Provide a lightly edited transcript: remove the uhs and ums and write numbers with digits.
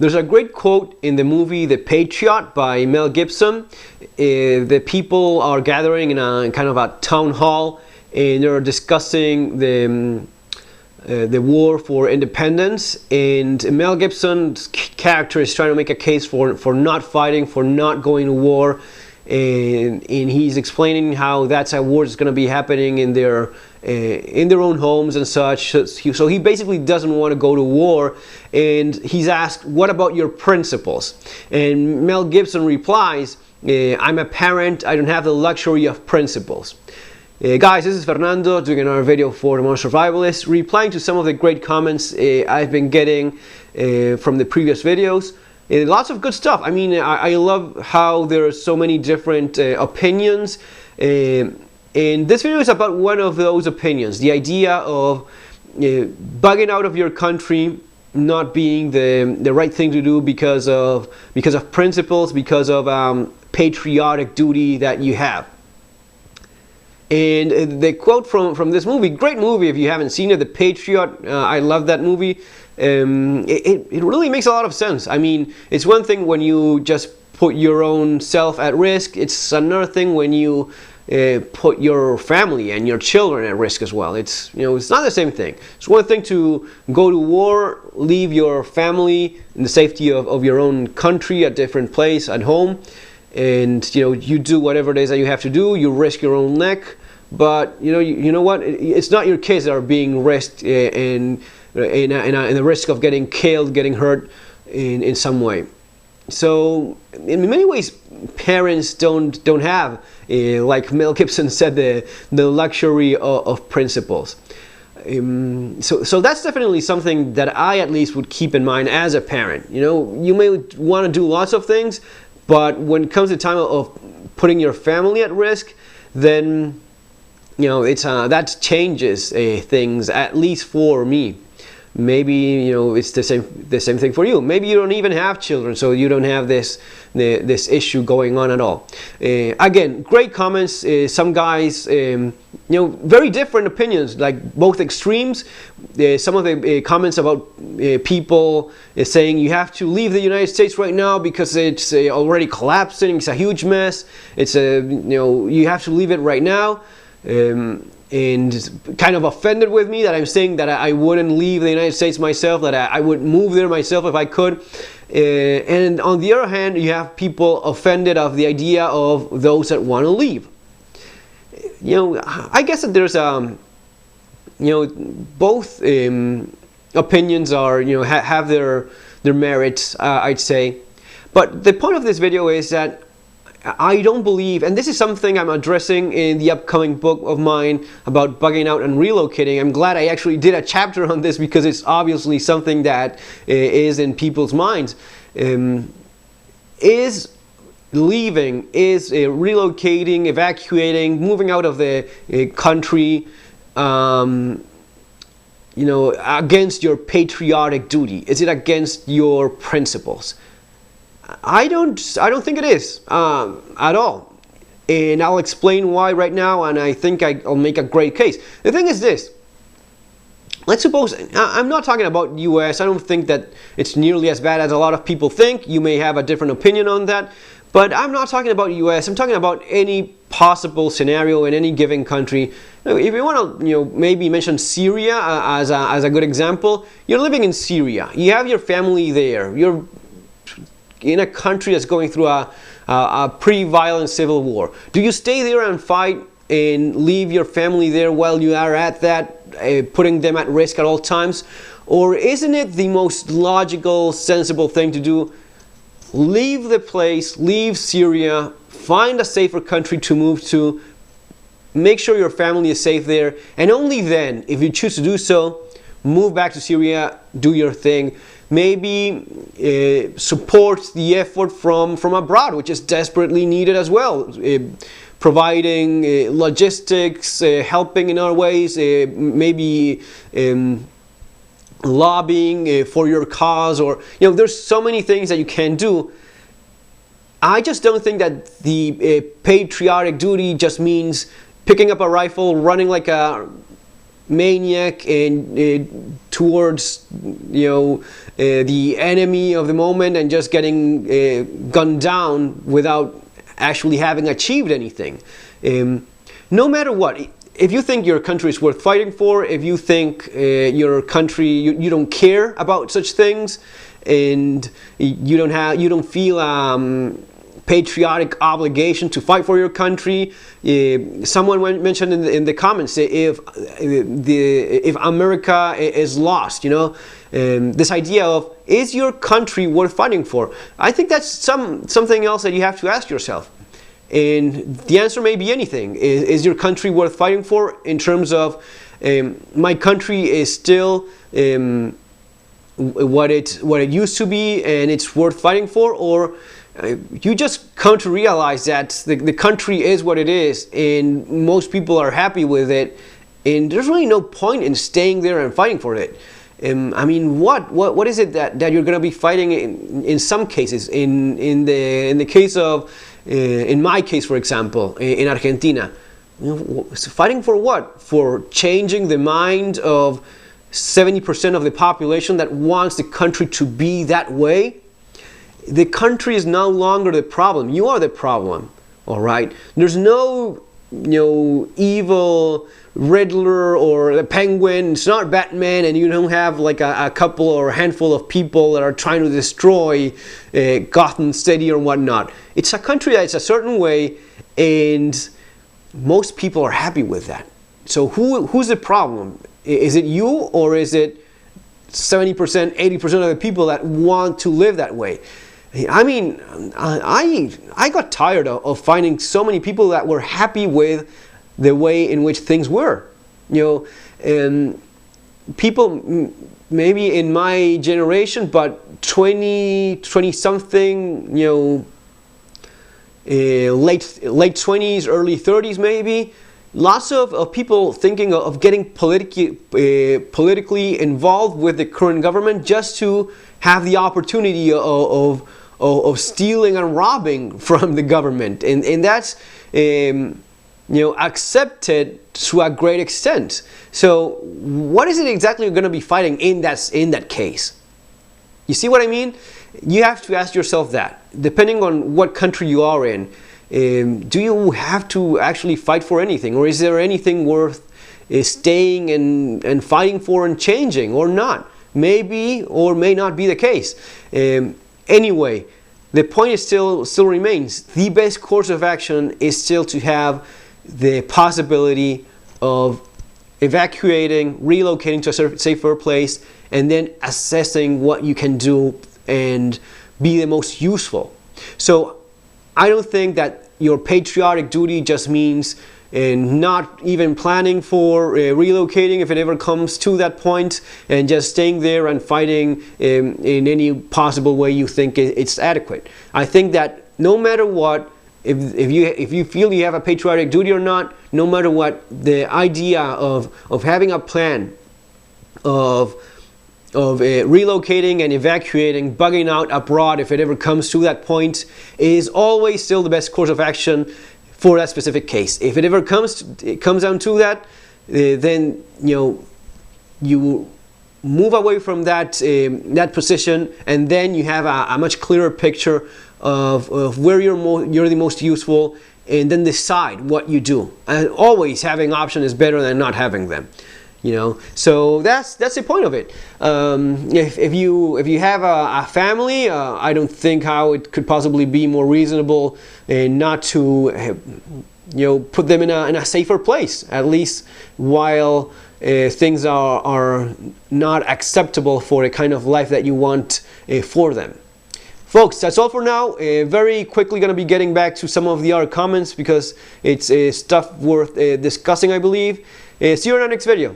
There's a great quote in the movie The Patriot by Mel Gibson. The people are gathering in a kind of a town hall, and they're discussing the war for independence, and Mel Gibson's character is trying to make a case for not fighting, for not going to war, and he's explaining how that's a war that's going to be happening in their own homes and such. So he basically doesn't want to go to war, and he's asked, what about your principles? And Mel Gibson replies, I'm a parent, I don't have the luxury of principles. Guys, this is Fernando doing another video for the Modern Survivalist, replying to some of the great comments I've been getting from the previous videos. Lots of good stuff. I mean, I love how there are so many different opinions. And this video is about one of those opinions, the idea of bugging out of your country not being the right thing to do because of principles, because of patriotic duty that you have. And the quote from this movie, great movie if you haven't seen it, The Patriot, I love that movie. It really makes a lot of sense. I mean, it's one thing when you just put your own self at risk. It's another thing when you put your family and your children at risk as well. It's not the same thing. It's one thing to go to war, leave your family in the safety of your own country, a different place, at home, and you do whatever it is that you have to do. You risk your own neck, but you know what? It's not your kids that are being risked in the risk of getting killed, getting hurt in some way. So in many ways, parents don't have, like Mel Gibson said, the luxury of principles. So that's definitely something that I at least would keep in mind as a parent. You may want to do lots of things, but when it comes to time of putting your family at risk, then that changes things, at least for me. Maybe it's the same thing for you. Maybe you don't even have children, so you don't have this issue going on at all. Again, great comments. Some guys, very different opinions, like both extremes. Some of the comments about people saying you have to leave the United States right now because it's already collapsing. It's a huge mess. It's you have to leave it right now. And kind of offended with me that I'm saying that I wouldn't leave the United States myself, that I would move there myself if I could. And on the other hand, you have people offended of the idea of those that want to leave. I guess that there's both opinions are have their merits, I'd say. But the point of this video is that I don't believe, and this is something I'm addressing in the upcoming book of mine about bugging out and relocating. I'm glad I actually did a chapter on this because it's obviously something that is in people's minds. Is leaving, is relocating, evacuating, moving out of the country, against your patriotic duty? Is it against your principles? I don't think it is at all, and I'll explain why right now, and I think I'll make a great case. The thing is this: let's suppose, I'm not talking about US. I don't think that it's nearly as bad as a lot of people think. You may have a different opinion on that, but I'm not talking about US. I'm talking about any possible scenario in any given country. If you want to, maybe mention Syria as a good example. You're living in Syria. You have your family there. You're in a country that's going through a pretty violent civil war. Do you stay there and fight and leave your family there while you are at that, putting them at risk at all times? Or isn't it the most logical, sensible thing to do? Leave the place, leave Syria, find a safer country to move to, make sure your family is safe there, and only then, if you choose to do so, move back to Syria, do your thing. Maybe support the effort from abroad, which is desperately needed as well. Providing logistics, helping in other ways, maybe lobbying for your cause, or there's so many things that you can do. I just don't think that the patriotic duty just means picking up a rifle, running like a maniac, and to towards the enemy of the moment and just getting gunned down without actually having achieved anything. No matter what, if you think your country is worth fighting for, if you think your country, you don't care about such things, and you don't feel patriotic obligation to fight for your country. Someone mentioned in the comments, if America is lost, this idea of, is your country worth fighting for? I think that's something else that you have to ask yourself. And the answer may be anything. Is your country worth fighting for in terms of my country is still what it used to be and it's worth fighting for? Or you just come to realize that the country is what it is and most people are happy with it, and there's really no point in staying there and fighting for it. I mean, what is it that you're going to be fighting in some cases? In the case of, in my case, for example, in Argentina, fighting for what? For changing the mind of 70% of the population that wants the country to be that way? The country is no longer the problem. You are the problem. All right. There's no evil Riddler or the Penguin. It's not Batman, and you don't have like a couple or a handful of people that are trying to destroy Gotham City or whatnot. It's a country that's a certain way, and most people are happy with that. So who's the problem? Is it you, or is it 70%, 80% of the people that want to live that way? I mean, I got tired of finding so many people that were happy with the way in which things were. People maybe in my generation, but 20 something, late 20s, early 30s maybe. Lots of people thinking of getting politically involved with the current government just to have the opportunity of stealing and robbing from the government, and that's accepted to a great extent. So what is it exactly you're going to be fighting in that case? You see what I mean? You have to ask yourself that, depending on what country you are in. Do you have to actually fight for anything, or is there anything worth staying and fighting for and changing, or not? Maybe or may not be the case. Anyway, the point is still remains. The best course of action is still to have the possibility of evacuating, relocating to a safer place, and then assessing what you can do and be the most useful. So I don't think that your patriotic duty just means not even planning for relocating if it ever comes to that point, and just staying there and fighting in any possible way you think it's adequate. I think that no matter what, if you feel you have a patriotic duty or not, no matter what, the idea of having a plan of relocating and evacuating, bugging out abroad if it ever comes to that point, is always still the best course of action for that specific case. If it ever comes down to that, then you move away from that position, and then you have a much clearer picture of where you're the most useful, and then decide what you do. And always having options is better than not having them. So that's the point of it. If you have a family, I don't think how it could possibly be more reasonable not to put them in a safer place, at least while things are not acceptable for the kind of life that you want for them. Folks, that's all for now. Very quickly going to be getting back to some of the other comments because it's stuff worth discussing, I believe. See you in our next video.